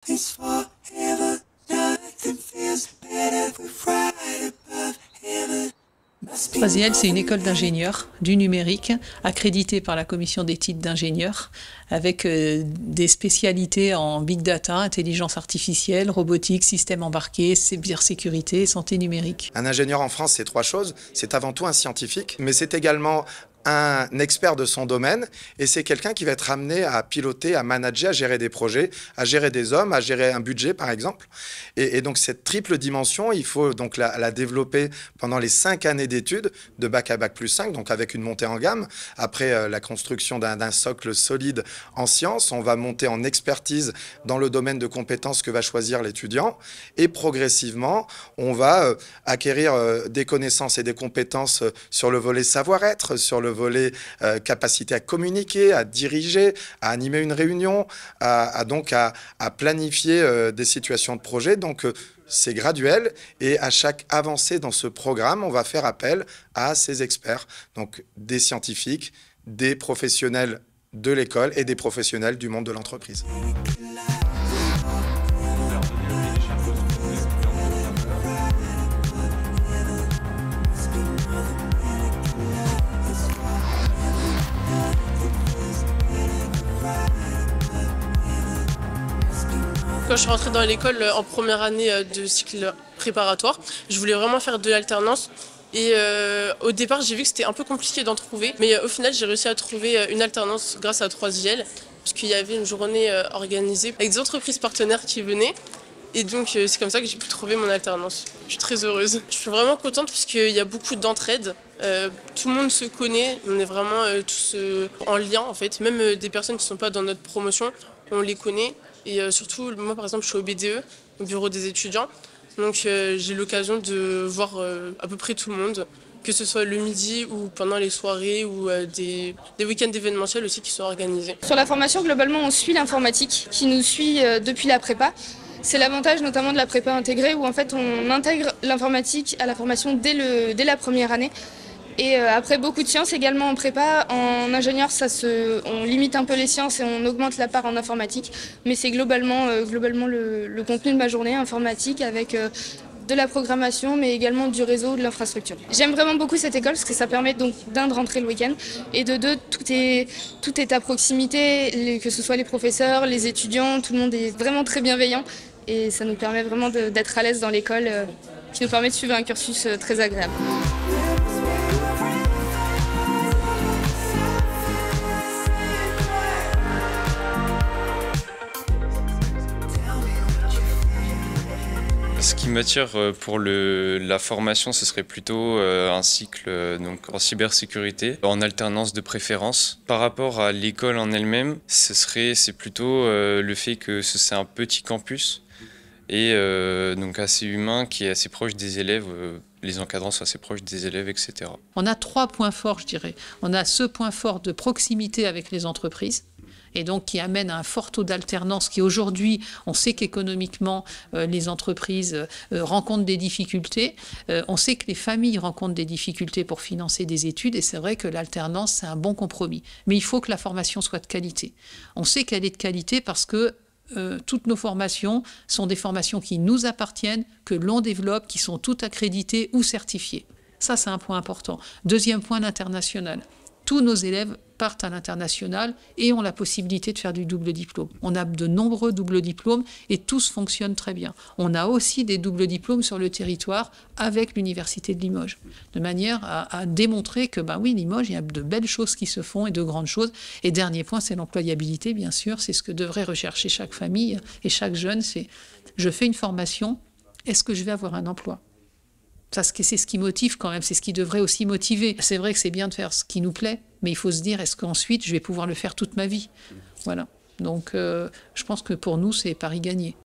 3IL, c'est une école d'ingénieurs du numérique accréditée par la commission des titres d'ingénieurs avec des spécialités en big data, intelligence artificielle, robotique, système embarqué, cybersécurité et santé numérique. Un ingénieur en France, c'est trois choses. C'est avant tout un scientifique, mais c'est également un expert de son domaine et c'est quelqu'un qui va être amené à piloter, à manager, à gérer des projets, à gérer des hommes, à gérer un budget par exemple. Et donc cette triple dimension, il faut donc la développer pendant les 5 années d'études, de bac à bac plus 5, donc avec une montée en gamme. Après la construction d'un socle solide en sciences, on va monter en expertise dans le domaine de compétences que va choisir l'étudiant et progressivement, on va acquérir des connaissances et des compétences sur le volet savoir-être, sur le volet capacité à communiquer, à diriger, à animer une réunion, à planifier des situations de projet. Donc, c'est graduel et à chaque avancée dans ce programme, on va faire appel à ces experts, donc des scientifiques, des professionnels de l'école et des professionnels du monde de l'entreprise. Quand je suis rentrée dans l'école en première année de cycle préparatoire, je voulais vraiment faire de l'alternance. Et au départ, j'ai vu que c'était un peu compliqué d'en trouver. Mais au final, j'ai réussi à trouver une alternance grâce à 3IL. Parce qu'il y avait une journée organisée avec des entreprises partenaires qui venaient. Et donc, c'est comme ça que j'ai pu trouver mon alternance. Je suis très heureuse. Je suis vraiment contente parce qu'il y a beaucoup d'entraide. Tout le monde se connaît. On est vraiment tous en lien, en fait. Même des personnes qui ne sont pas dans notre promotion, on les connaît. Et surtout, moi par exemple, je suis au BDE, au bureau des étudiants. Donc j'ai l'occasion de voir à peu près tout le monde, que ce soit le midi ou pendant les soirées ou des week-ends événementiels aussi qui sont organisés. Sur la formation, globalement, on suit l'informatique qui nous suit depuis la prépa. C'est l'avantage notamment de la prépa intégrée où en fait on intègre l'informatique à la formation dès la première année. Et après beaucoup de sciences également en prépa, en ingénieur on limite un peu les sciences et on augmente la part en informatique. Mais c'est globalement le contenu de ma journée informatique avec de la programmation mais également du réseau, de l'infrastructure. J'aime vraiment beaucoup cette école parce que ça permet donc d'un de rentrer le week-end et de deux, tout est à proximité, que ce soit les professeurs, les étudiants, tout le monde est vraiment très bienveillant et ça nous permet vraiment d'être à l'aise dans l'école qui nous permet de suivre un cursus très agréable. Ce qui m'attire pour la formation, ce serait plutôt un cycle donc en cybersécurité, en alternance de préférence. Par rapport à l'école en elle-même, c'est plutôt le fait que c'est un petit campus et donc assez humain, qui est assez proche des élèves. Les encadrants sont assez proches des élèves, etc. On a 3 points forts, je dirais. On a ce point fort de proximité avec les entreprises, et donc qui amène à un fort taux d'alternance qui aujourd'hui, on sait qu'économiquement, les entreprises rencontrent des difficultés. On sait que les familles rencontrent des difficultés pour financer des études et c'est vrai que l'alternance, c'est un bon compromis. Mais il faut que la formation soit de qualité. On sait qu'elle est de qualité parce que toutes nos formations sont des formations qui nous appartiennent, que l'on développe, qui sont toutes accréditées ou certifiées. Ça, c'est un point important. Deuxième point, l'international. Tous nos élèves partent à l'international et ont la possibilité de faire du double diplôme. On a de nombreux doubles diplômes et tous fonctionnent très bien. On a aussi des doubles diplômes sur le territoire avec l'Université de Limoges, de manière à démontrer que, ben oui, Limoges, il y a de belles choses qui se font et de grandes choses. Et dernier point, c'est l'employabilité, bien sûr. C'est ce que devrait rechercher chaque famille et chaque jeune. C'est, je fais une formation, est-ce que je vais avoir un emploi ? Ça, c'est ce qui motive quand même, c'est ce qui devrait aussi motiver. C'est vrai que c'est bien de faire ce qui nous plaît, mais il faut se dire, est-ce qu'ensuite, je vais pouvoir le faire toute ma vie ? Voilà. Donc, je pense que pour nous, c'est pari gagné.